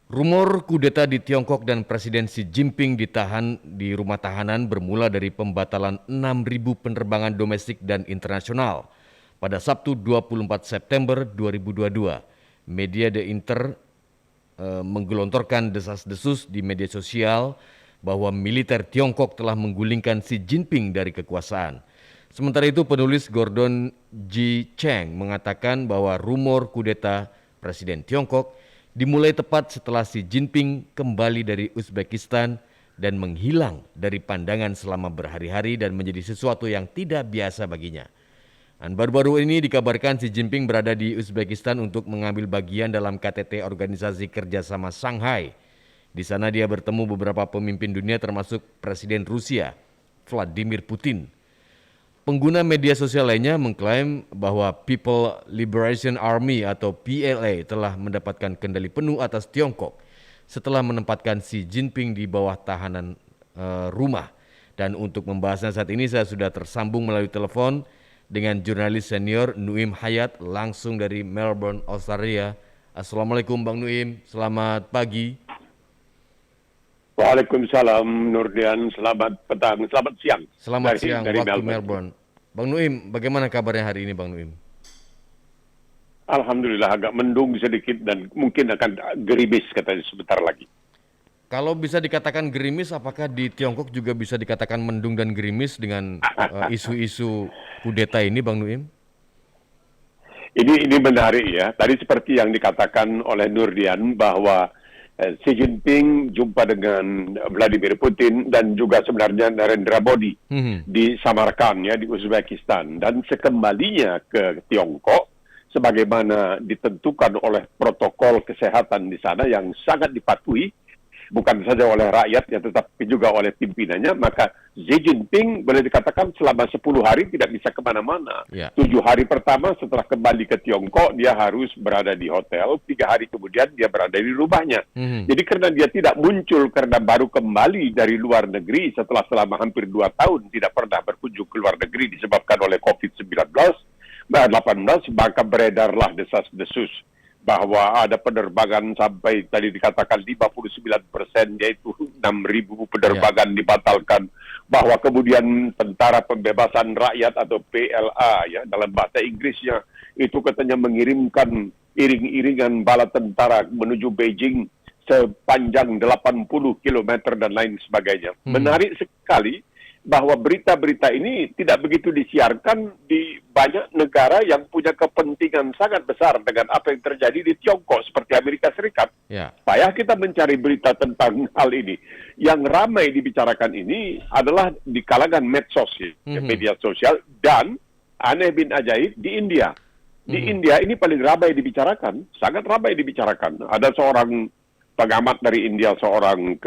Rumor kudeta di Tiongkok dan Presiden Xi Jinping ditahan di rumah tahanan bermula dari pembatalan 6.000 penerbangan domestik dan internasional. Pada Sabtu 24 September 2022, media The Inter menggelontorkan desas-desus di media sosial bahwa militer Tiongkok telah menggulingkan Xi Jinping dari kekuasaan. Sementara itu penulis Gordon G. Cheng mengatakan bahwa rumor kudeta Presiden Tiongkok dimulai tepat setelah Xi Jinping kembali dari Uzbekistan dan menghilang dari pandangan selama berhari-hari dan menjadi sesuatu yang tidak biasa baginya. Dan baru-baru ini dikabarkan Xi Jinping berada di Uzbekistan untuk mengambil bagian dalam KTT Organisasi Kerjasama Shanghai. Di sana dia bertemu beberapa pemimpin dunia termasuk Presiden Rusia, Vladimir Putin. Pengguna media sosial lainnya mengklaim bahwa People Liberation Army atau PLA telah mendapatkan kendali penuh atas Tiongkok setelah menempatkan Xi Jinping di bawah tahanan rumah. Dan untuk membahasnya saat ini saya sudah tersambung melalui telepon dengan jurnalis senior Nuim Hayat langsung dari Melbourne, Australia. Assalamualaikum Bang Nuim, selamat pagi. Waalaikumsalam Nurdian, selamat petang, selamat siang. Selamat siang dari waktu Melbourne. Bang Nuim, bagaimana kabarnya hari ini Bang Nuim? Alhamdulillah agak mendung sedikit dan mungkin akan gerimis katanya sebentar lagi. Kalau bisa dikatakan gerimis, apakah di Tiongkok juga bisa dikatakan mendung dan gerimis dengan isu-isu kudeta ini Bang Nuim? Ini menarik ya. Tadi seperti yang dikatakan oleh Nurdian bahwa Xi Jinping jumpa dengan Vladimir Putin dan juga sebenarnya Narendra Modi di Samarkand ya di Uzbekistan, dan sekembalinya ke Tiongkok sebagaimana ditentukan oleh protokol kesehatan di sana yang sangat dipatuhi bukan saja oleh rakyatnya tetapi juga oleh pimpinannya, maka Xi Jinping boleh dikatakan selama 10 hari tidak bisa kemana-mana. 7 hari pertama setelah kembali ke Tiongkok, dia harus berada di hotel, 3 hari kemudian dia berada di rumahnya. Jadi karena dia tidak muncul karena baru kembali dari luar negeri setelah selama hampir 2 tahun tidak pernah berkunjung ke luar negeri disebabkan oleh COVID-19, 18, maka beredarlah desas-desus bahwa ada penerbangan sampai tadi dikatakan 59%, yaitu 6.000 penerbangan dibatalkan, bahwa kemudian Tentara Pembebasan Rakyat atau PLA ya dalam bahasa Inggrisnya itu katanya mengirimkan iring-iringan bala tentara menuju Beijing sepanjang 80 km dan lain sebagainya. Menarik sekali bahwa berita-berita ini tidak begitu disiarkan di banyak negara yang punya kepentingan sangat besar dengan apa yang terjadi di Tiongkok seperti Amerika Serikat. Payah kita mencari berita tentang hal ini. Yang ramai dibicarakan ini adalah di kalangan medsos, media sosial, dan aneh bin ajaib di India. Di India ini paling ramai dibicarakan, sangat ramai dibicarakan. Ada seorang pengamat dari India, seorang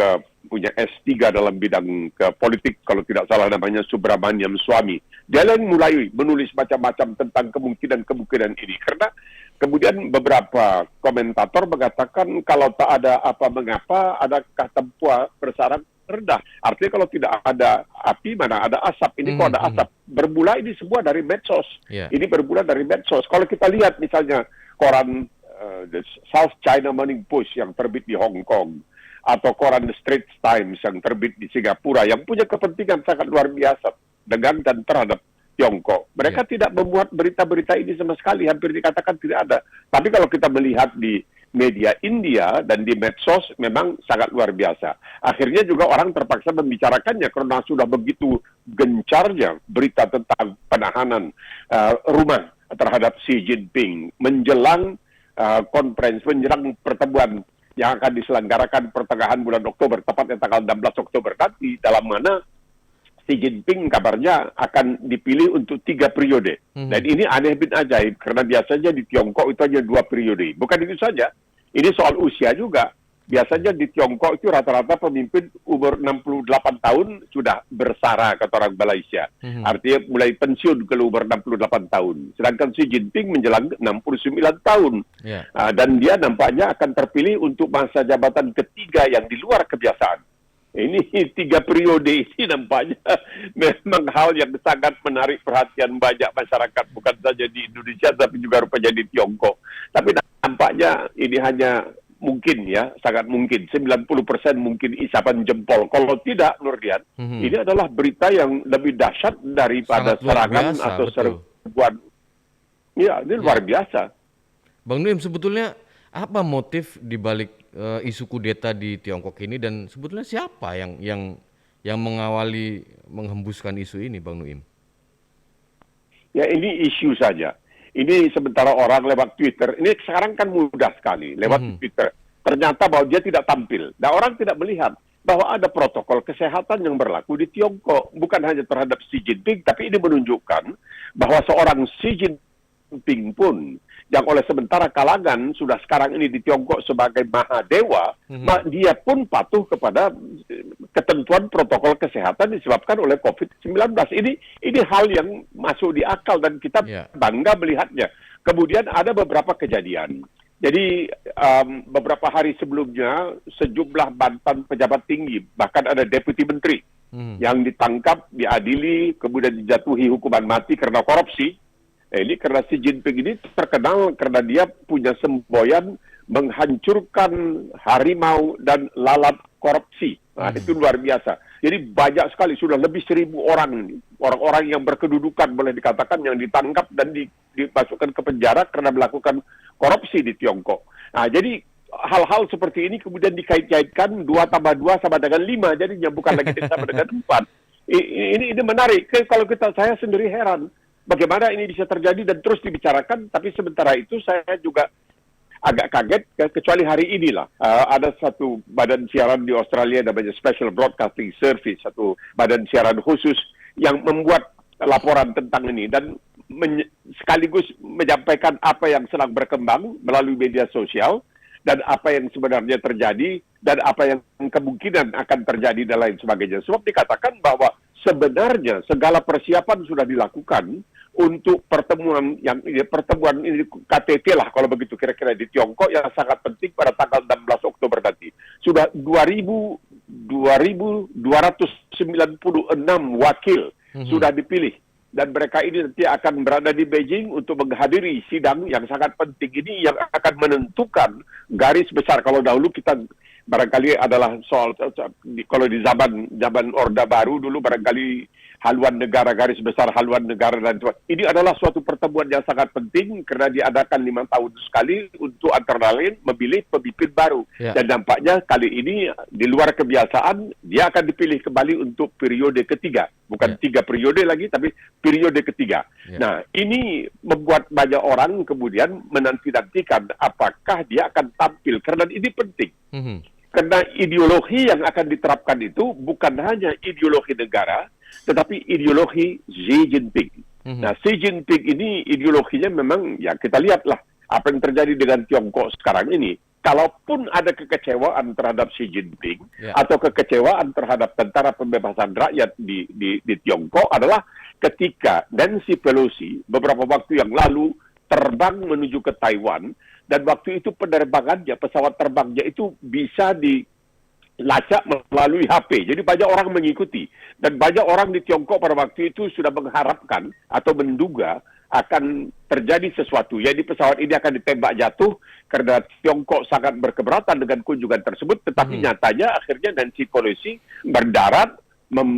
punya S3 dalam bidang politik, kalau tidak salah namanya Subramaniam Swamy. Dia yang mulai menulis macam-macam tentang kemungkinan-kemungkinan ini. Karena kemudian beberapa komentator mengatakan kalau tak ada apa mengapa, adakah tempuh bersarang rendah. Artinya kalau tidak ada api, mana ada asap. Ini kalau ada asap. Bermula ini semua dari medsos. Ini bermula dari medsos. Kalau kita lihat misalnya koran The South China Morning Post yang terbit di Hong Kong, atau koran The Straits Times yang terbit di Singapura, yang punya kepentingan sangat luar biasa dengan dan terhadap Tiongkok. Mereka tidak memuat berita-berita ini sama sekali, hampir dikatakan tidak ada. Tapi kalau kita melihat di media India dan di medsos memang sangat luar biasa. Akhirnya juga orang terpaksa membicarakannya karena sudah begitu gencarnya berita tentang penahanan rumah terhadap Xi Jinping menjelang conference, menjelang pertemuan yang akan diselenggarakan pertengahan bulan Oktober, tepatnya tanggal 16 Oktober nanti, dalam mana Xi Jinping kabarnya akan dipilih untuk 3 periode. Dan ini aneh bin ajaib, karena biasanya di Tiongkok itu hanya 2 periode. Bukan itu saja, ini soal usia juga. Biasanya di Tiongkok itu rata-rata pemimpin umur 68 tahun sudah bersara, kata orang Malaysia. Artinya mulai pensiun ke umur 68 tahun. Sedangkan Xi Jinping menjelang 69 tahun. Dan dia nampaknya akan terpilih untuk masa jabatan ketiga yang di luar kebiasaan. Ini 3 periode ini nampaknya memang hal yang sangat menarik perhatian banyak masyarakat, bukan saja di Indonesia tapi juga rupanya di Tiongkok. Tapi nampaknya ini hanya mungkin ya, sangat mungkin 90% mungkin isapan jempol. Kalau tidak, Nurdian, ini adalah berita yang lebih dahsyat daripada Sangat luar serangan biasa, atau betul. serbuan. Ya, ini luar biasa. Bang Nuim, sebetulnya apa motif dibalik isu kudeta di Tiongkok ini, dan sebetulnya siapa yang mengawali menghembuskan isu ini, Bang Nuim? Ya, ini isu saja. Ini sementara orang lewat Twitter, ini sekarang kan mudah sekali lewat Twitter. Ternyata bahwa dia tidak tampil. Dan orang tidak melihat bahwa ada protokol kesehatan yang berlaku di Tiongkok. Bukan hanya terhadap Xi Jinping, tapi ini menunjukkan bahwa seorang Xi Jinping pun yang oleh sementara kalangan sudah sekarang ini di Tiongkok sebagai Mahadewa, dia pun patuh kepada ketentuan protokol kesehatan disebabkan oleh COVID-19. Ini hal yang masuk di akal dan kita bangga melihatnya. Kemudian ada beberapa kejadian. Jadi beberapa hari sebelumnya sejumlah mantan pejabat tinggi, bahkan ada deputi menteri yang ditangkap, diadili, kemudian dijatuhi hukuman mati karena korupsi. Ini karena Xi Jinping ini terkenal karena dia punya semboyan menghancurkan harimau dan lalat korupsi. Nah, itu luar biasa. Jadi banyak sekali, sudah lebih 1.000 orang yang berkedudukan boleh dikatakan yang ditangkap dan dimasukkan ke penjara karena melakukan korupsi di Tiongkok. Nah, jadi hal-hal seperti ini kemudian dikait-kaitkan 2 tambah 2 sama dengan 5, jadinya bukan lagi sama dengan 4. Ini menarik. Kalau saya sendiri heran. Bagaimana ini bisa terjadi dan terus dibicarakan, tapi sementara itu saya juga agak kaget, kecuali hari inilah. Ada satu badan siaran di Australia namanya Special Broadcasting Service, satu badan siaran khusus yang membuat laporan tentang ini dan sekaligus menyampaikan apa yang sedang berkembang melalui media sosial dan apa yang sebenarnya terjadi dan apa yang kemungkinan akan terjadi dan lain sebagainya. Sebab dikatakan bahwa sebenarnya segala persiapan sudah dilakukan untuk pertemuan ini KTT lah kalau begitu kira-kira di Tiongkok yang sangat penting pada tanggal 16 Oktober nanti. Sudah 2.296 wakil sudah dipilih dan mereka ini nanti akan berada di Beijing untuk menghadiri sidang yang sangat penting ini yang akan menentukan garis besar. Kalau dahulu kita barangkali adalah soal kalau di zaman Orde Baru dulu barangkali haluan negara, garis besar haluan negara dan sebagainya. Ini adalah suatu pertemuan yang sangat penting karena diadakan 5 tahun sekali untuk antara lain memilih pemimpin baru. Dan nampaknya kali ini di luar kebiasaan dia akan dipilih kembali untuk periode ketiga. Bukan 3 periode lagi, tapi periode ketiga. Nah, ini membuat banyak orang kemudian menanti-nantikan apakah dia akan tampil. Karena ini penting. Karena ideologi yang akan diterapkan itu bukan hanya ideologi negara, tetapi ideologi Xi Jinping. Nah, Xi Jinping ini ideologinya memang, ya kita lihatlah apa yang terjadi dengan Tiongkok sekarang ini. Kalaupun ada kekecewaan terhadap Xi Jinping atau kekecewaan terhadap tentara pembebasan rakyat di Tiongkok adalah ketika Nancy Pelosi beberapa waktu yang lalu terbang menuju ke Taiwan dan waktu itu penerbangannya, pesawat terbangnya itu bisa dilacak melalui HP. Jadi banyak orang mengikuti. Dan banyak orang di Tiongkok pada waktu itu sudah mengharapkan atau menduga akan terjadi sesuatu. Jadi pesawat ini akan ditembak jatuh karena Tiongkok sangat berkeberatan dengan kunjungan tersebut. Tetapi nyatanya akhirnya Nancy Pelosi berdarat,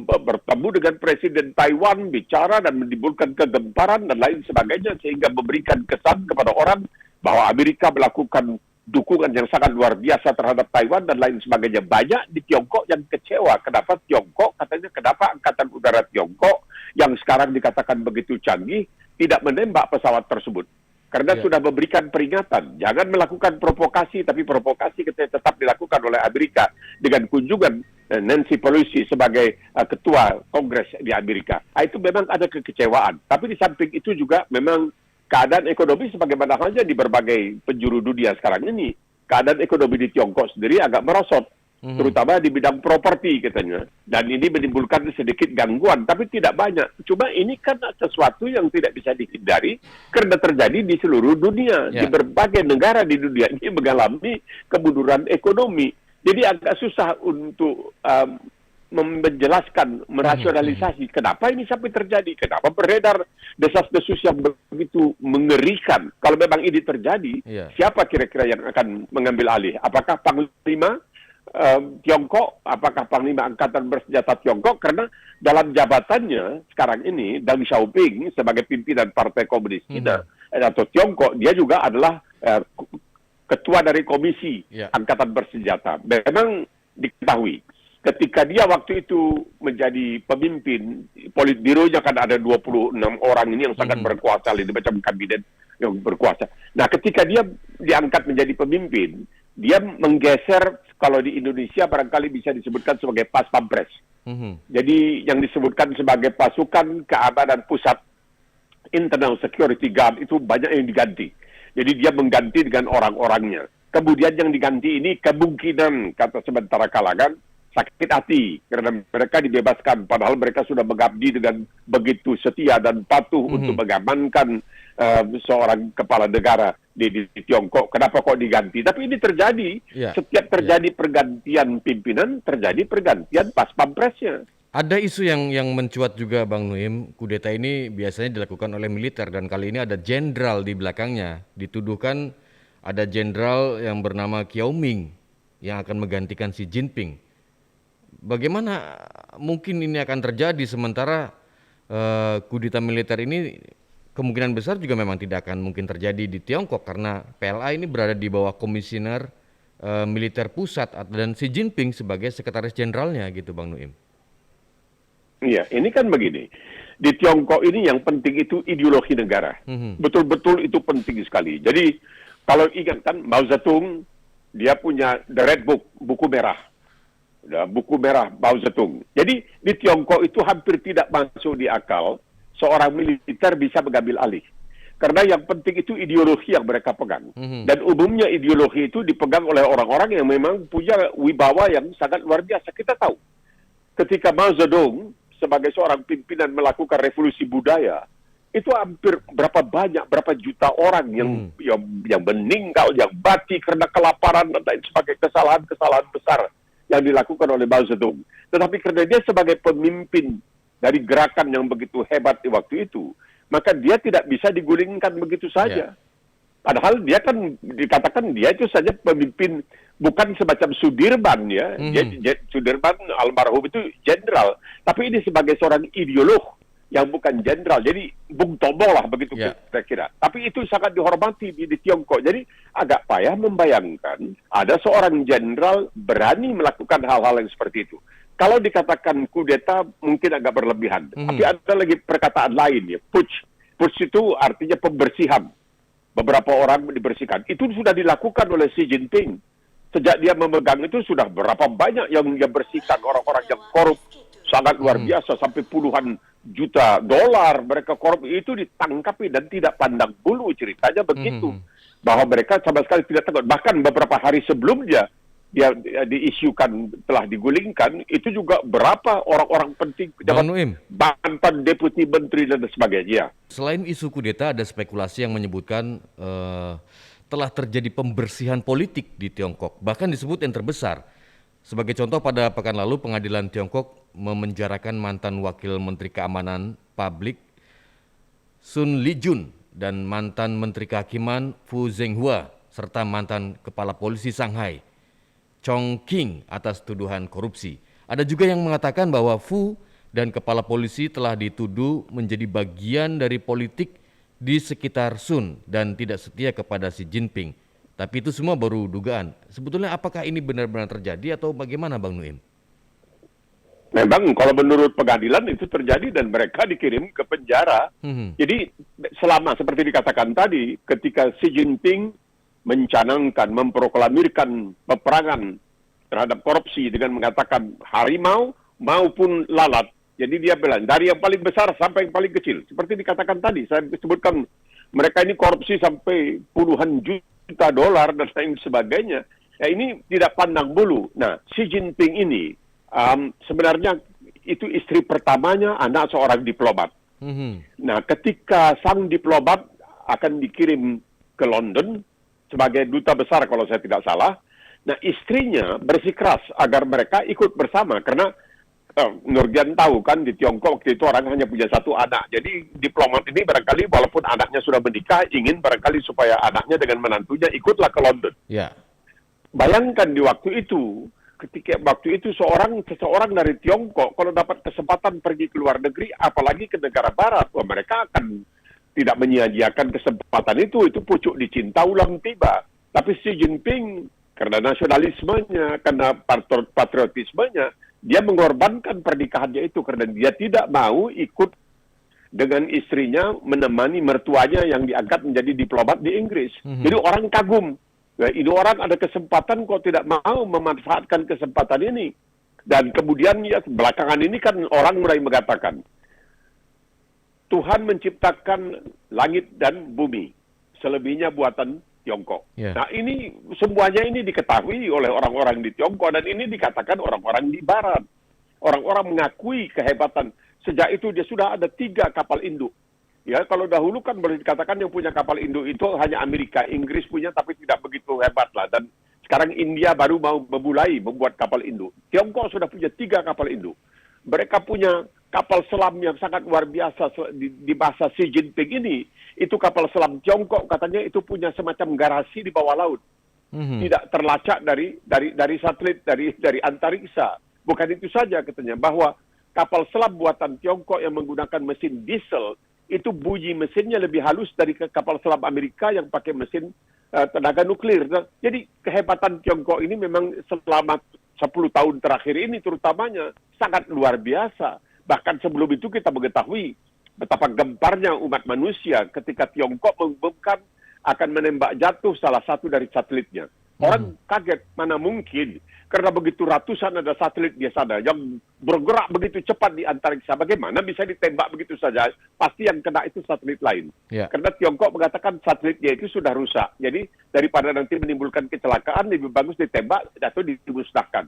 bertemu dengan Presiden Taiwan, bicara dan menimbulkan kegemparan dan lain sebagainya sehingga memberikan kesan kepada orang bahwa Amerika melakukan dukungan yang sangat luar biasa terhadap Taiwan dan lain sebagainya. Banyak di Tiongkok yang kecewa. Kenapa Tiongkok, kenapa Angkatan Udara Tiongkok yang sekarang dikatakan begitu canggih tidak menembak pesawat tersebut. Karena sudah memberikan peringatan. Jangan melakukan provokasi, tapi provokasi tetap dilakukan oleh Amerika dengan kunjungan Nancy Pelosi sebagai ketua Kongres di Amerika. Itu memang ada kekecewaan. Tapi di samping itu juga memang keadaan ekonomi sebagaimana halnya di berbagai penjuru dunia sekarang ini. Keadaan ekonomi di Tiongkok sendiri agak merosot. Terutama di bidang properti katanya. Dan ini menimbulkan sedikit gangguan, tapi tidak banyak. Cuma ini kan sesuatu yang tidak bisa dihindari karena terjadi di seluruh dunia. Di berbagai negara di dunia ini mengalami kemunduran ekonomi. Jadi agak susah untuk menjelaskan, merasionalisasi kenapa ini sampai terjadi, kenapa beredar desas-desus yang begitu mengerikan. Kalau memang ini terjadi, siapa kira-kira yang akan mengambil alih? Apakah Panglima Tiongkok, apakah Panglima Angkatan Bersenjata Tiongkok? Karena dalam jabatannya sekarang ini, Deng Xiaoping sebagai pimpinan Partai Komunis China atau Tiongkok, dia juga adalah ketua dari Komisi Angkatan Bersenjata. Memang diketahui, ketika dia waktu itu menjadi pemimpin, Politbiro-nya kan ada 26 orang ini yang sangat berkuasa, ini macam kabinet yang berkuasa. Nah, ketika dia diangkat menjadi pemimpin, dia menggeser, kalau di Indonesia barangkali bisa disebutkan sebagai Pas Pampres. Jadi yang disebutkan sebagai pasukan keamanan pusat, Internal Security Guard, itu banyak yang diganti. Jadi dia mengganti dengan orang-orangnya. Kemudian yang diganti ini kemungkinan, kata sementara kalangan, sakit hati. Karena mereka dibebaskan, padahal mereka sudah mengabdi dengan begitu setia dan patuh untuk mengamankan seorang kepala negara di Tiongkok. Kenapa kok diganti? Tapi ini terjadi. Setiap terjadi pergantian pimpinan, terjadi pergantian pas pampresnya. Ada isu yang mencuat juga, Bang Nuim, kudeta ini biasanya dilakukan oleh militer dan kali ini ada jenderal di belakangnya. Dituduhkan ada jenderal yang bernama Kiao Ming yang akan menggantikan Xi Jinping. Bagaimana mungkin ini akan terjadi sementara kudeta militer ini kemungkinan besar juga memang tidak akan mungkin terjadi di Tiongkok karena PLA ini berada di bawah komisioner militer pusat dan Xi Jinping sebagai sekretaris jenderalnya gitu, Bang Nuim. Iya, ini kan begini. Di Tiongkok ini yang penting itu ideologi negara. Betul-betul itu penting sekali. Jadi kalau ingat kan Mao Zedong, dia punya The Red Book, buku merah. Buku merah Mao Zedong. Jadi di Tiongkok itu hampir tidak masuk di akal seorang militer bisa mengambil alih. Karena yang penting itu ideologi yang mereka pegang. Dan umumnya ideologi itu dipegang oleh orang-orang yang memang punya wibawa yang sangat luar biasa. Kita tahu, ketika Mao Zedong sebagai seorang pimpinan melakukan revolusi budaya, itu hampir berapa juta orang yang meninggal, yang mati karena kelaparan dan lain sebagainya, kesalahan-kesalahan besar yang dilakukan oleh Mao Zedong. Tetapi karena dia sebagai pemimpin dari gerakan yang begitu hebat di waktu itu, maka dia tidak bisa digulingkan begitu saja. Padahal dia kan dikatakan dia itu saja pemimpin, bukan semacam Sudirman ya. Sudirman almarhum itu jenderal, tapi ini sebagai seorang ideolog yang bukan jenderal. Jadi Bung Tomo lah begitu kira-kira. Tapi itu sangat dihormati di Tiongkok. Jadi agak payah membayangkan ada seorang jenderal berani melakukan hal-hal yang seperti itu. Kalau dikatakan kudeta mungkin agak berlebihan. Tapi ada lagi perkataan lain ya, putsch. Putsch itu artinya pembersihan. Beberapa orang dibersihkan. Itu sudah dilakukan oleh Xi Jinping. Sejak dia memegang itu sudah berapa banyak yang dia bersihkan, orang-orang yang korup sangat luar biasa, sampai puluhan juta dolar mereka korup itu ditangkapi dan tidak pandang bulu, ceritanya begitu. Bahwa mereka sama sekali tidak takut. Bahkan beberapa hari sebelumnya dia diisukan telah digulingkan, itu juga berapa orang-orang penting, mantan deputi menteri dan sebagainya. Selain isu kudeta, ada spekulasi yang menyebutkan telah terjadi pembersihan politik di Tiongkok, bahkan disebut yang terbesar. Sebagai contoh, pada pekan lalu pengadilan Tiongkok memenjarakan mantan wakil menteri keamanan publik Sun Lijun dan mantan menteri kehakiman Fu Zhenghua serta mantan kepala polisi Shanghai Chong Qing atas tuduhan korupsi. Ada juga yang mengatakan bahwa Fu dan kepala polisi telah dituduh menjadi bagian dari politik di sekitar Sun dan tidak setia kepada Xi Jinping. Tapi itu semua baru dugaan. Sebetulnya apakah ini benar-benar terjadi atau bagaimana, Bang Nuim? Memang kalau menurut pengadilan itu terjadi dan mereka dikirim ke penjara. Jadi selama seperti dikatakan tadi, ketika Xi Jinping mencanangkan, memproklamirkan peperangan terhadap korupsi dengan mengatakan harimau maupun lalat. Jadi dia bilang dari yang paling besar sampai yang paling kecil. Seperti dikatakan tadi, saya sebutkan mereka ini korupsi sampai puluhan juta dolar dan lain sebagainya. Ya, ini tidak pandang bulu. Nah, Xi Jinping ini sebenarnya itu istri pertamanya anak seorang diplomat. Nah, ketika sang diplomat akan dikirim ke London sebagai duta besar kalau saya tidak salah, nah istrinya bersikeras agar mereka ikut bersama karena Nurdian tahu kan di Tiongkok waktu itu orang hanya punya satu anak. Jadi diplomat ini barangkali walaupun anaknya sudah menikah, ingin barangkali supaya anaknya dengan menantunya ikutlah ke London. Ya. Bayangkan di waktu itu, ketika waktu itu seseorang dari Tiongkok kalau dapat kesempatan pergi ke luar negeri, apalagi ke negara barat, wah mereka akan tidak menyia-nyiakan kesempatan itu pucuk dicinta ulang tiba. Tapi Xi Jinping karena nasionalismenya, karena patriotismenya, dia mengorbankan pernikahannya itu karena dia tidak mau ikut dengan istrinya menemani mertuanya yang diangkat menjadi diplomat di Inggris. Jadi orang kagum. Nah, ini orang ada kesempatan kok tidak mau memanfaatkan kesempatan ini. Dan kemudian ya belakangan ini kan orang mulai mengatakan, Tuhan menciptakan langit dan bumi, selebihnya buatan Tiongkok. Yeah. Nah ini semuanya ini diketahui oleh orang-orang di Tiongkok dan ini dikatakan orang-orang di Barat. Orang-orang mengakui kehebatan. Sejak itu dia sudah ada 3 kapal induk. Ya kalau dahulu kan boleh dikatakan yang punya kapal induk itu hanya Amerika, Inggris punya tapi tidak begitu hebat lah. Dan sekarang India baru mau memulai membuat kapal induk. Tiongkok sudah punya 3 kapal induk. Mereka punya kapal selam yang sangat luar biasa di masa Xi Jinping ini. Itu kapal selam Tiongkok katanya itu punya semacam garasi di bawah laut. Tidak terlacak dari satelit, dari antariksa. Bukan itu saja katanya, bahwa kapal selam buatan Tiongkok yang menggunakan mesin diesel, itu bunyi mesinnya lebih halus dari kapal selam Amerika yang pakai mesin tenaga nuklir. Nah, jadi kehebatan Tiongkok ini memang selama 10 tahun terakhir ini terutamanya sangat luar biasa. Bahkan sebelum itu kita mengetahui betapa gemparnya umat manusia ketika Tiongkok mengumumkan akan menembak jatuh salah satu dari satelitnya. Orang kaget, mana mungkin. Karena begitu ratusan ada satelit di sana yang bergerak begitu cepat di antariksa. Bagaimana bisa ditembak begitu saja? Pasti yang kena itu satelit lain. Yeah. Karena Tiongkok mengatakan satelitnya itu sudah rusak. Jadi daripada nanti menimbulkan kecelakaan, lebih bagus ditembak atau dimusnahkan.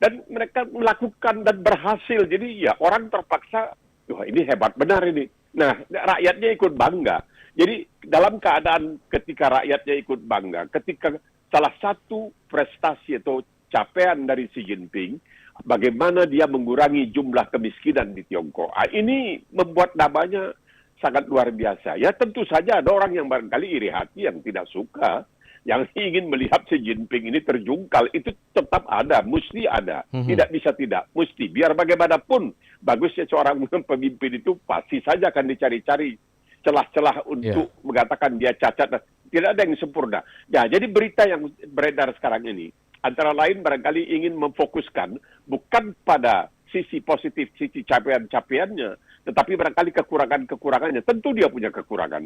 Dan mereka melakukan dan berhasil. Jadi ya orang terpaksa, wah ini hebat benar ini. Nah rakyatnya ikut bangga. Jadi dalam keadaan ketika rakyatnya ikut bangga, ketika salah satu prestasi atau capaian dari Xi Jinping, bagaimana dia mengurangi jumlah kemiskinan di Tiongkok. Ini membuat namanya sangat luar biasa. Ya tentu saja ada orang yang barangkali iri hati yang tidak suka, yang ingin melihat Xi Jinping ini terjungkal. Itu tetap ada, mesti ada. Tidak bisa tidak, mesti. Biar bagaimanapun, bagusnya seorang pemimpin itu pasti saja akan dicari-cari celah-celah untuk mengatakan dia cacat. Tidak ada yang sempurna. Ya, jadi berita yang beredar sekarang ini, antara lain barangkali ingin memfokuskan bukan pada sisi positif, sisi capaian-capaiannya, tetapi barangkali kekurangan-kekurangannya. Tentu dia punya kekurangan.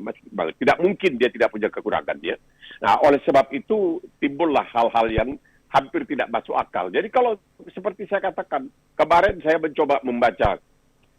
Tidak mungkin dia tidak punya kekurangan. Ya. Nah, oleh sebab itu timbullah hal-hal yang hampir tidak masuk akal. Jadi kalau seperti saya katakan, kemarin saya mencoba membaca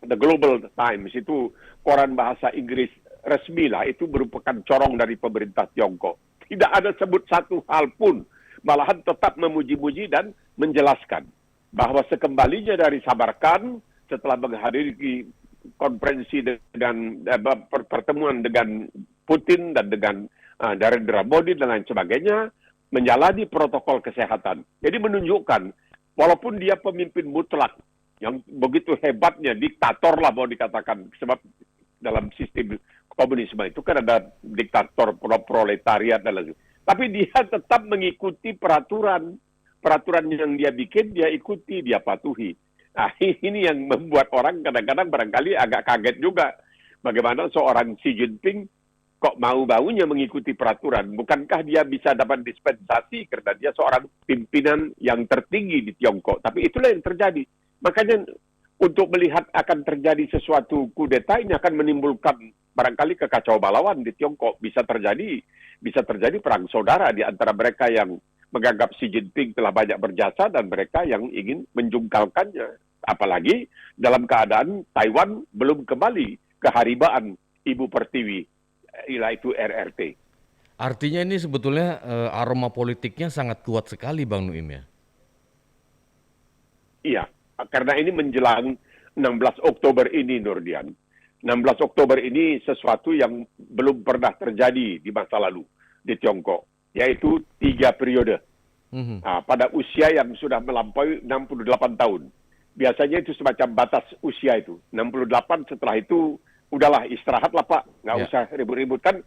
The Global Times, itu koran bahasa Inggris resmi lah, itu merupakan corong dari pemerintah Tiongkok. Tidak ada sebut satu hal pun, malahan tetap memuji-muji dan menjelaskan bahwa sekembalinya dari Samarkand setelah menghadiri konferensi dengan pertemuan dengan Putin dan dengan Narendra Modi dan lain sebagainya, menjalani protokol kesehatan. Jadi menunjukkan walaupun dia pemimpin mutlak yang begitu hebatnya, diktator lah mau dikatakan, sebab dalam sistem komunisme itu kan ada diktator proletariat dan lain-lain. Tapi dia tetap mengikuti peraturan yang dia bikin, dia ikuti, dia patuhi. Nah, ini yang membuat orang kadang-kadang barangkali agak kaget juga. Bagaimana seorang Xi Jinping kok mau-maunya mengikuti peraturan? Bukankah dia bisa dapat dispensasi karena dia seorang pimpinan yang tertinggi di Tiongkok? Tapi itulah yang terjadi. Makanya untuk melihat akan terjadi sesuatu kudeta ini akan menimbulkan barangkali kekacauan balauan di Tiongkok. Bisa terjadi perang saudara di antara mereka yang menganggap Xi Jinping telah banyak berjasa dan mereka yang ingin menjungkalkannya. Apalagi dalam keadaan Taiwan belum kembali ke haribaan Ibu Pertiwi, yaitu RRT. Artinya ini sebetulnya aroma politiknya sangat kuat sekali Bang Nuim ya? Iya, karena ini menjelang 16 Oktober ini, Nurdian. 16 Oktober ini sesuatu yang belum pernah terjadi di masa lalu di Tiongkok, yaitu 3 periode. Nah, pada usia yang sudah melampaui 68 tahun. biasanya itu semacam batas usia itu. 68 setelah itu, udahlah istirahatlah Pak, nggak usah ribut-ribut. Kan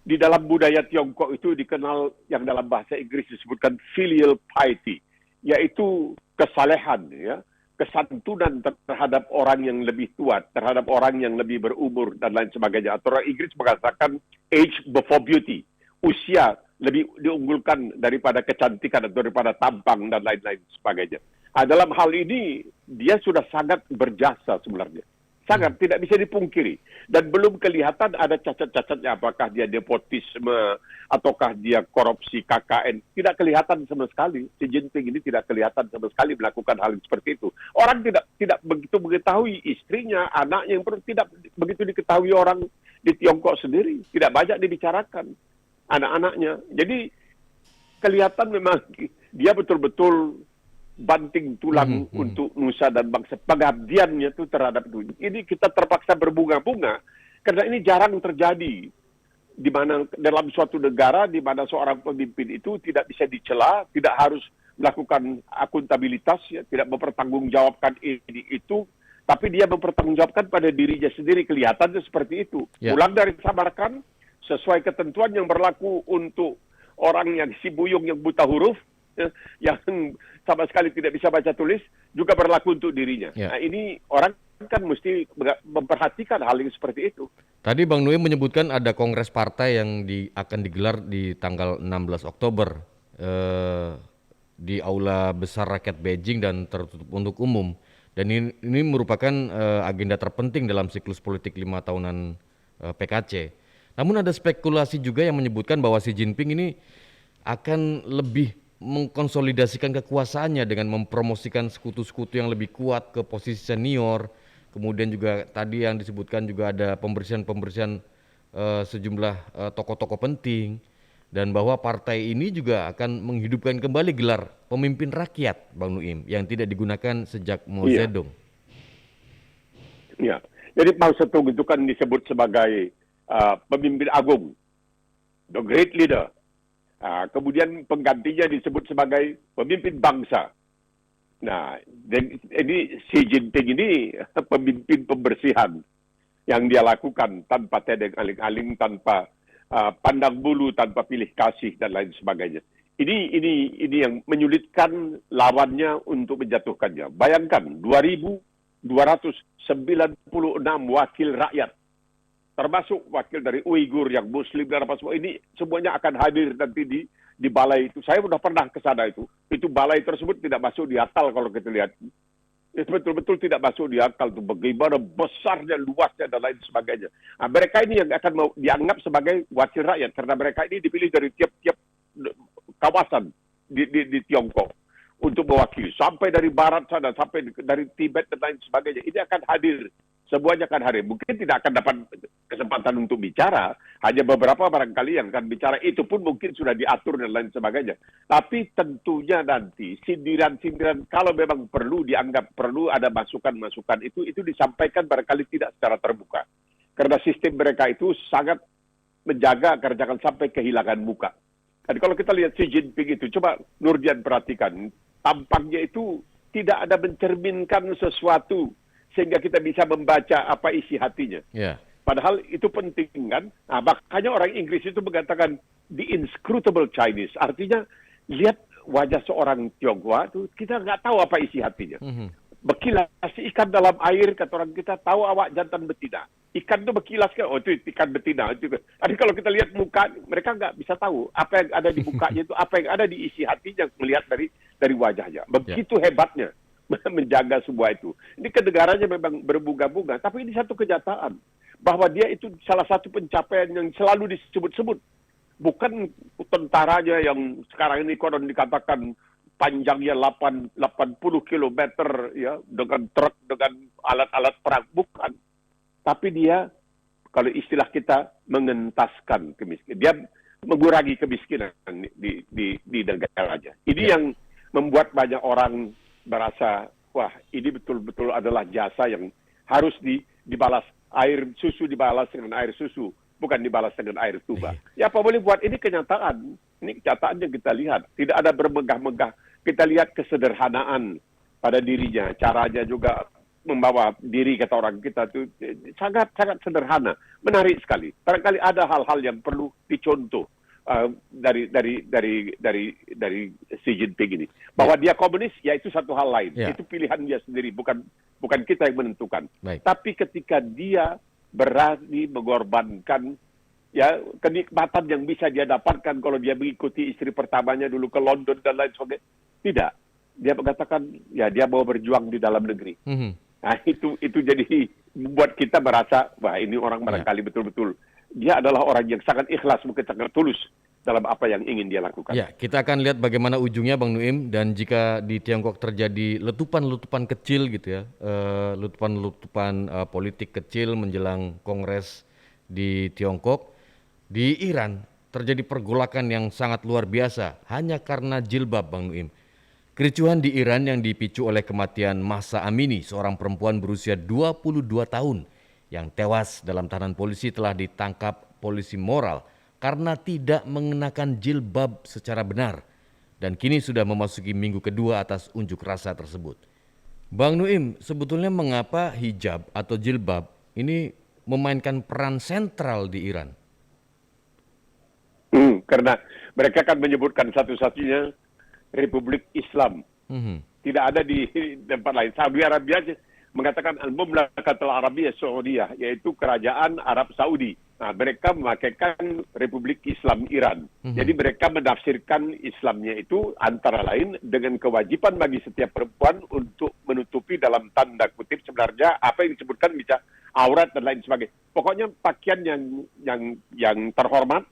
di dalam budaya Tiongkok itu dikenal yang dalam bahasa Inggris disebutkan filial piety, yaitu kesalehan, ya, kesantunan terhadap orang yang lebih tua, terhadap orang yang lebih berumur, dan lain sebagainya. Atau orang Inggris mengatakan age before beauty, usia lebih diunggulkan daripada kecantikan atau daripada tampang, dan lain-lain sebagainya. Dalam hal ini, dia sudah sangat berjasa sebenarnya. Sangat, tidak bisa dipungkiri. Dan belum kelihatan ada cacat-cacatnya, apakah dia nepotisme, ataukah dia korupsi KKN. Tidak kelihatan sama sekali. Xi Jinping ini tidak kelihatan sama sekali melakukan hal seperti itu. Orang tidak begitu mengetahui istrinya, anaknya, yang tidak begitu diketahui orang di Tiongkok sendiri. Tidak banyak dibicarakan anak-anaknya. Jadi, kelihatan memang dia betul-betul banting tulang untuk nusa dan bangsa. Pengabdiannya itu terhadap itu. Ini kita terpaksa berbunga-bunga karena ini jarang terjadi di mana dalam suatu negara di mana seorang pemimpin itu tidak bisa dicela, tidak harus melakukan akuntabilitas, ya, tidak mempertanggungjawabkan ini itu, tapi dia mempertanggungjawabkan pada dirinya sendiri. Kelihatannya seperti itu. Pulang dari Samarkand sesuai ketentuan yang berlaku untuk orang yang si buyung yang buta huruf, yang sama sekali tidak bisa baca tulis, juga berlaku untuk dirinya. Nah, ini orang kan mesti memperhatikan hal yang seperti itu. Tadi Bang Nuim menyebutkan ada kongres partai yang akan digelar di tanggal 16 Oktober di Aula Besar Rakyat Beijing dan tertutup untuk umum. Dan ini merupakan agenda terpenting dalam siklus politik 5 tahunan PKC. Namun ada spekulasi juga yang menyebutkan bahwa Xi Jinping ini akan lebih mengkonsolidasikan kekuasaannya dengan mempromosikan sekutu-sekutu yang lebih kuat ke posisi senior. Kemudian juga tadi yang disebutkan juga ada pembersihan sejumlah tokoh-tokoh penting, dan bahwa partai ini juga akan menghidupkan kembali gelar pemimpin rakyat, Bang Nuim, yang tidak digunakan sejak Mao Zedong. Iya. Jadi Mao Zedong itu kan disebut sebagai pemimpin agung, the great leader. Kemudian penggantinya disebut sebagai pemimpin bangsa. Nah, ini Xi Jinping ini pemimpin pembersihan yang dia lakukan tanpa tedeng aling-aling, tanpa pandang bulu, tanpa pilih kasih, dan lain sebagainya. Ini yang menyulitkan lawannya untuk menjatuhkannya. Bayangkan 2.296 wakil rakyat, termasuk wakil dari Uighur yang Muslim dan apa semua, ini semuanya akan hadir nanti di balai itu. Saya sudah pernah ke sana itu. Itu balai tersebut tidak masuk di akal kalau kita lihat. Itu betul-betul tidak masuk di akal tuh, bagaimana besarnya, luasnya, dan lain sebagainya. Nah, mereka ini yang akan dianggap sebagai wakil rakyat karena mereka ini dipilih dari tiap-tiap kawasan di Tiongkok untuk mewakili, sampai dari barat sana, sampai dari Tibet dan lain sebagainya. Ini akan hadir. Semuanya akan hadir. Mungkin tidak akan dapat kesempatan untuk bicara. Hanya beberapa barangkali yang akan bicara. Itu pun mungkin sudah diatur dan lain sebagainya. Tapi tentunya nanti sindiran-sindiran, kalau memang perlu dianggap perlu ada masukan-masukan itu disampaikan barangkali tidak secara terbuka. Karena sistem mereka itu sangat menjaga agar jangan sampai kehilangan muka. Jadi kalau kita lihat Xi Jinping itu, coba Nurdian perhatikan. Tampaknya itu tidak ada mencerminkan sesuatu sehingga kita bisa membaca apa isi hatinya. Padahal itu penting kan. Nah, makanya orang Inggris itu mengatakan the inscrutable Chinese. Artinya lihat wajah seorang Tionghoa itu kita nggak tahu apa isi hatinya. Berkilas ikan dalam air, kata orang kita, tahu awak jantan betina. Ikan itu berkilas kan, oh itu ikan betina. Tapi kalau kita lihat muka, mereka nggak bisa tahu apa yang ada di mukanya itu, apa yang ada di isi hatinya melihat dari wajahnya. Begitu hebatnya menjaga semua itu. Ini kenegaranya memang berbunga-bunga, tapi ini satu kenyataan bahwa dia itu salah satu pencapaian yang selalu disebut-sebut. Bukan tentaranya yang sekarang ini konon dikatakan panjangnya 80 kilometer ya, dengan truk, dengan alat-alat perang, bukan. Tapi dia, kalau istilah kita, mengentaskan kemiskinan. Dia mengurangi kemiskinan di negaranya. Ini yang membuat banyak orang merasa, wah ini betul-betul adalah jasa yang harus dibalas. Air susu dibalas dengan air susu, bukan dibalas dengan air tuba. Ya apa boleh buat, ini kenyataan. Ini kenyataan yang kita lihat. Tidak ada bermegah-megah. Kita lihat kesederhanaan pada dirinya, caranya juga membawa diri, kata orang kita itu sangat sangat sederhana, menarik sekali. Barangkali ada hal-hal yang perlu dicontoh dari Xi Jinping ini. Bahwa dia komunis, ya itu satu hal lain. Ya. Itu pilihan dia sendiri, bukan kita yang menentukan. Baik. Tapi ketika dia berani mengorbankan ya kenikmatan yang bisa dia dapatkan kalau dia mengikuti istri pertamanya dulu ke London dan lain sebagainya, tidak. Dia mengatakan ya dia mau berjuang di dalam negeri. Nah, itu jadi membuat kita merasa wah ini orang barangkali betul-betul dia adalah orang yang sangat ikhlas, mungkin sangat tulus dalam apa yang ingin dia lakukan. Ya, kita akan lihat bagaimana ujungnya, Bang Nuim. Dan jika di Tiongkok terjadi letupan-letupan kecil gitu ya, letupan-letupan politik kecil menjelang Kongres di Tiongkok, di Iran terjadi pergolakan yang sangat luar biasa hanya karena jilbab, Bang Nuim. Kericuhan di Iran yang dipicu oleh kematian Mahsa Amini, seorang perempuan berusia 22 tahun yang tewas dalam tahanan polisi, telah ditangkap polisi moral karena tidak mengenakan jilbab secara benar. Dan kini sudah memasuki minggu kedua atas unjuk rasa tersebut. Bang Nuim, sebetulnya mengapa hijab atau jilbab ini memainkan peran sentral di Iran? Karena mereka kan menyebutkan satu-satunya Republik Islam. Tidak ada di tempat lain. Saudi Arabia mengatakan Al-Mamlakatul Arabiyyah Saudiyah, yaitu kerajaan Arab Saudi. Nah, mereka memakaikan Republik Islam Iran. Jadi mereka menafsirkan Islamnya itu antara lain dengan kewajiban bagi setiap perempuan untuk menutupi dalam tanda kutip sebenarnya apa yang disebutkan bisa aurat dan lain sebagainya. Pokoknya pakaian yang terhormat,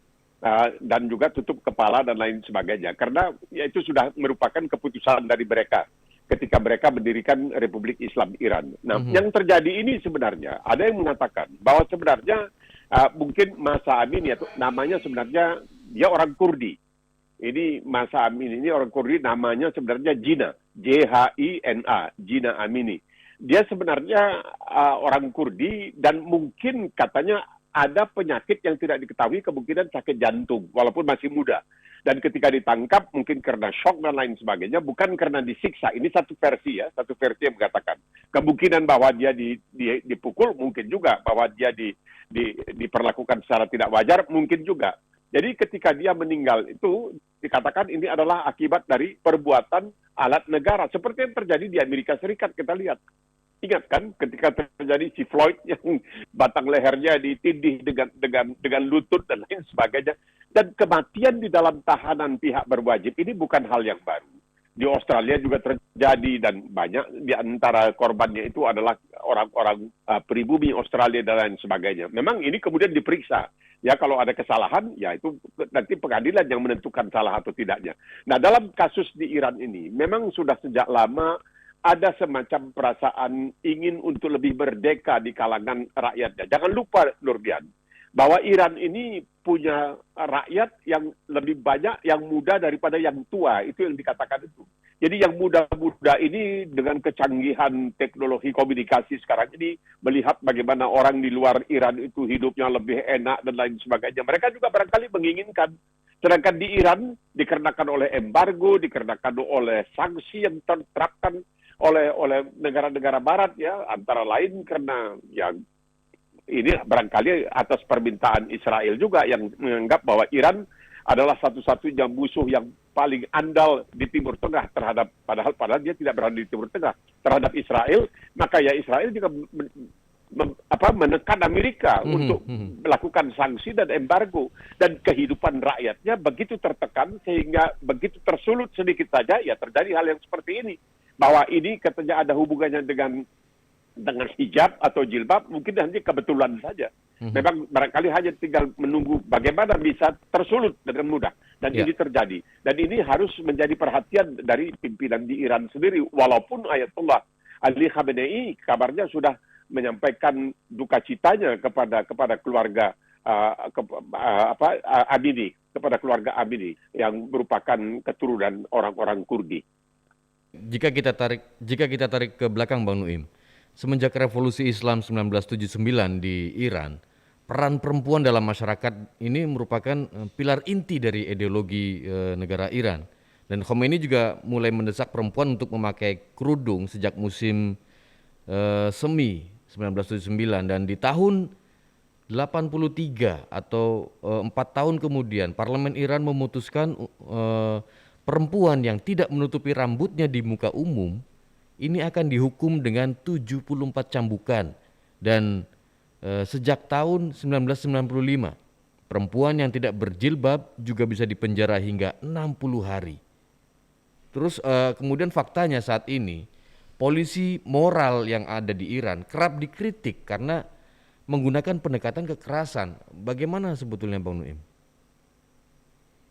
dan juga tutup kepala dan lain sebagainya. Karena ya itu sudah merupakan keputusan dari mereka ketika mereka mendirikan Republik Islam Iran. Nah, yang terjadi ini sebenarnya ada yang mengatakan bahwa sebenarnya mungkin Mahsa Amini atau namanya sebenarnya dia orang Kurdi. Ini Mahsa Amini ini orang Kurdi, namanya sebenarnya Jina, Jhina, Jina Amini. Dia sebenarnya orang Kurdi dan mungkin katanya ada penyakit yang tidak diketahui, kemungkinan sakit jantung, walaupun masih muda. Dan ketika ditangkap, mungkin karena shock dan lain sebagainya, bukan karena disiksa. Ini satu versi yang mengatakan. Kemungkinan bahwa dia dipukul, mungkin juga. Bahwa dia diperlakukan secara tidak wajar, mungkin juga. Jadi ketika dia meninggal itu, dikatakan ini adalah akibat dari perbuatan alat negara. Seperti yang terjadi di Amerika Serikat, kita lihat. Ingat kan ketika terjadi si Floyd yang batang lehernya ditindih dengan lutut dan lain sebagainya. Dan kematian di dalam tahanan pihak berwajib ini bukan hal yang baru. Di Australia juga terjadi dan banyak di antara korbannya itu adalah orang-orang pribumi Australia dan lain sebagainya. Memang ini kemudian diperiksa. Ya kalau ada kesalahan, ya itu nanti pengadilan yang menentukan salah atau tidaknya. Nah dalam kasus di Iran ini memang sudah sejak lama ada semacam perasaan ingin untuk lebih merdeka di kalangan rakyatnya. Jangan lupa, Nurdian, bahwa Iran ini punya rakyat yang lebih banyak yang muda daripada yang tua. Itu yang dikatakan itu. Jadi yang muda-muda ini dengan kecanggihan teknologi komunikasi sekarang ini, melihat bagaimana orang di luar Iran itu hidupnya lebih enak dan lain sebagainya. Mereka juga barangkali menginginkan. Sedangkan di Iran, dikarenakan oleh embargo, dikarenakan oleh sanksi yang diterapkan oleh negara-negara barat ya, antara lain karena ya ini barangkali atas permintaan Israel juga yang menganggap bahwa Iran adalah satu-satunya musuh yang paling andal di Timur Tengah terhadap padahal dia tidak berada di Timur Tengah terhadap Israel, maka ya Israel juga menekan Amerika untuk melakukan sanksi dan embargo, dan kehidupan rakyatnya begitu tertekan sehingga begitu tersulut sedikit saja ya terjadi hal yang seperti ini. Bahwa ini katanya ada hubungannya dengan hijab atau jilbab, mungkin nanti kebetulan saja. Memang barangkali hanya tinggal menunggu bagaimana bisa tersulut dengan mudah. Dan ini terjadi. Dan ini harus menjadi perhatian dari pimpinan di Iran sendiri. Walaupun Ayatollah Ali Khamenei kabarnya sudah menyampaikan duka citanya kepada keluarga Amini, kepada keluarga Amini yang merupakan keturunan orang-orang Kurdi. Jika kita tarik ke belakang, Bang Nuim, semenjak revolusi Islam 1979 di Iran, peran perempuan dalam masyarakat ini merupakan pilar inti dari ideologi negara Iran. Dan Khomeini juga mulai mendesak perempuan untuk memakai kerudung sejak musim semi 1979, dan di tahun 83 atau 4 tahun kemudian parlemen Iran memutuskan perempuan yang tidak menutupi rambutnya di muka umum ini akan dihukum dengan 74 cambukan. Dan sejak tahun 1995 perempuan yang tidak berjilbab juga bisa dipenjara hingga 60 hari. Terus kemudian faktanya saat ini polisi moral yang ada di Iran kerap dikritik karena menggunakan pendekatan kekerasan. Bagaimana sebetulnya Bang Nuim?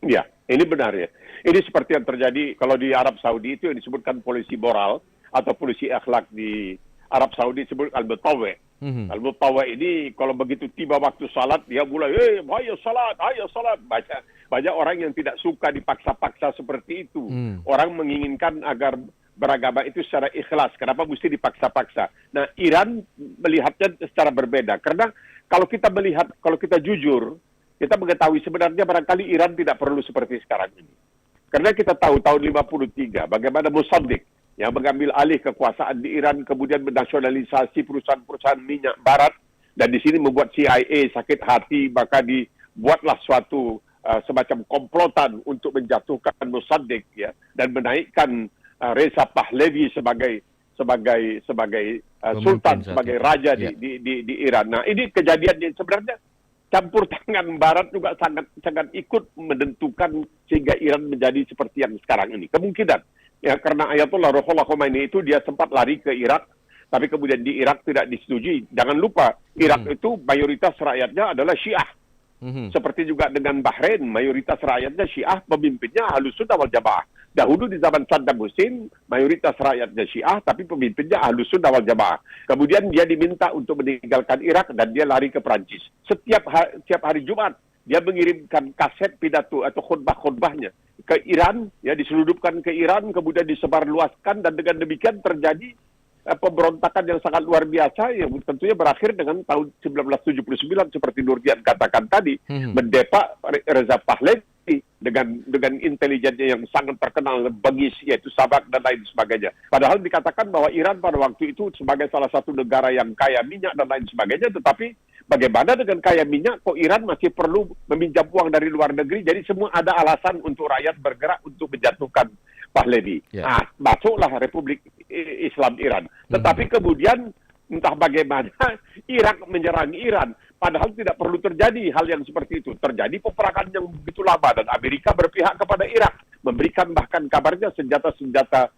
Ya, ini benar ya. Ini seperti yang terjadi kalau di Arab Saudi itu yang disebutkan polisi moral atau polisi akhlak di Arab Saudi disebut al-Mutawa. Al-Mutawa ini kalau begitu tiba waktu salat dia mulai, ayo salat, ayo salat. Banyak orang yang tidak suka dipaksa-paksa seperti itu. Orang menginginkan agar beragama itu secara ikhlas. Kenapa mesti dipaksa-paksa? Nah, Iran melihatnya secara berbeda. Karena kalau kita jujur, kita mengetahui sebenarnya barangkali Iran tidak perlu seperti sekarang ini. Karena kita tahu tahun 53 bagaimana Mossadegh yang mengambil alih kekuasaan di Iran kemudian menasionalisasi perusahaan-perusahaan minyak barat, dan di sini membuat CIA sakit hati, maka dibuatlah suatu semacam komplotan untuk menjatuhkan Mossadegh ya, dan menaikkan Reza Pahlavi sebagai sultan, sebagai raja di Iran. Nah, ini kejadian yang sebenarnya campur tangan Barat juga sangat ikut menentukan sehingga Iran menjadi seperti yang sekarang ini. Kemungkinan ya, karena Ayatollah Ruhollah Khomeini itu dia sempat lari ke Irak, tapi kemudian di Irak tidak disetujui. Jangan lupa, Irak itu mayoritas rakyatnya adalah Syiah. Seperti juga dengan Bahrain, mayoritas rakyatnya Syiah, pemimpinnya Ahlus Sunnah wal Jamaah. Dahulu di zaman Saddam Hussein, mayoritas rakyatnya Syiah, tapi pemimpinnya Ahlus Sunnah wal Jamaah. Kemudian dia diminta untuk meninggalkan Irak dan dia lari ke Prancis. Setiap hari Jumat, dia mengirimkan kaset pidato atau khutbah-khutbahnya ke Iran, ya diseludupkan ke Iran, kemudian disebarluaskan, dan dengan demikian terjadi pemberontakan yang sangat luar biasa yang tentunya berakhir dengan tahun 1979 seperti Nurdian katakan tadi, mendepak Reza Pahlavi dengan intelijennya yang sangat terkenal, bengis, yaitu Sabak dan lain sebagainya. Padahal dikatakan bahwa Iran pada waktu itu sebagai salah satu negara yang kaya minyak dan lain sebagainya, tetapi bagaimana dengan kaya minyak kok Iran masih perlu meminjam uang dari luar negeri? Jadi semua ada alasan untuk rakyat bergerak untuk menjatuhkan Pahlavi. Nah, masuklah Republik Islam Iran. Tetapi kemudian entah bagaimana Irak menyerang Iran, padahal tidak perlu terjadi hal yang seperti itu. Terjadi peperangan yang begitu lama dan Amerika berpihak kepada Irak, memberikan bahkan kabarnya senjata-senjata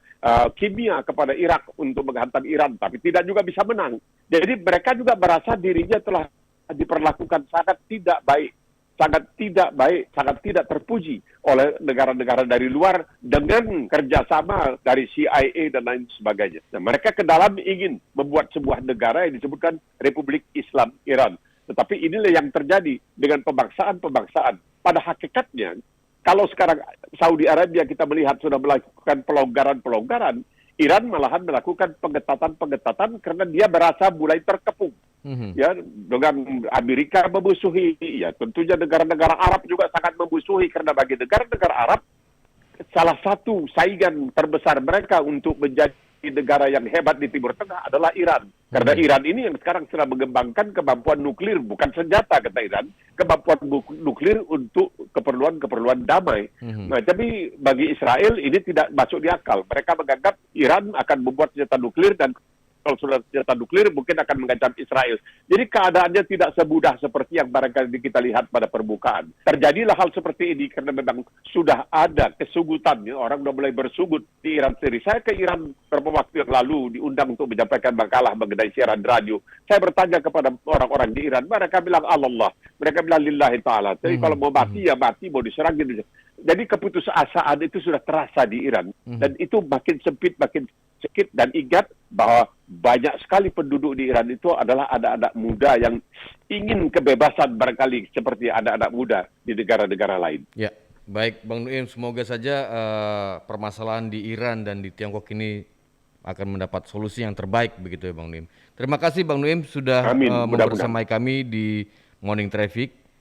kimia kepada Irak untuk menghantam Iran, tapi tidak juga bisa menang. Jadi mereka juga merasa dirinya telah diperlakukan sangat tidak baik, sangat tidak terpuji oleh negara-negara dari luar dengan kerjasama dari CIA dan lain sebagainya. Nah, mereka ke dalam ingin membuat sebuah negara yang disebutkan Republik Islam Iran. Tetapi inilah yang terjadi dengan pembangsaan-pembangsaan. Pada hakikatnya, kalau sekarang Saudi Arabia kita melihat sudah melakukan pelonggaran-pelonggaran, Iran malahan melakukan pengetatan-pengetatan karena dia merasa mulai terkepung. Ya, dengan Amerika memusuhi, ya tentunya negara-negara Arab juga sangat memusuhi, karena bagi negara-negara Arab salah satu saingan terbesar mereka untuk menjadi negara yang hebat di Timur Tengah adalah Iran. Karena Iran ini yang sekarang sedang mengembangkan kemampuan nuklir, bukan senjata kata Iran, kemampuan nuklir untuk keperluan damai. Nah, tapi bagi Israel ini tidak masuk di akal. Mereka menganggap Iran akan membuat senjata nuklir, dan kalau sudah senjata nuklir mungkin akan mengancam Israel. Jadi keadaannya tidak semudah seperti yang barangkali kita lihat pada permukaan. Terjadilah hal seperti ini karena memang sudah ada kesugutan, ya. Orang sudah mulai bersugut di Iran sendiri. Saya ke Iran beberapa waktu yang lalu diundang untuk menyampaikan makalah mengenai siaran radio. Saya bertanya kepada orang-orang di Iran, mereka bilang Allah, mereka bilang lillahi ta'ala. Jadi kalau mau mati ya mati, mau diserang gitu. Jadi keputusasaan itu sudah terasa di Iran, dan itu makin sempit, makin sedikit. Dan ingat bahwa banyak sekali penduduk di Iran itu adalah anak-anak muda yang ingin kebebasan, barangkali seperti anak-anak muda di negara-negara lain. Ya, baik Bang Nuim, semoga saja permasalahan di Iran dan di Tiongkok ini akan mendapat solusi yang terbaik begitu ya Bang Nuim. Terima kasih Bang Nuim sudah membersamai kami di Morning Traffic.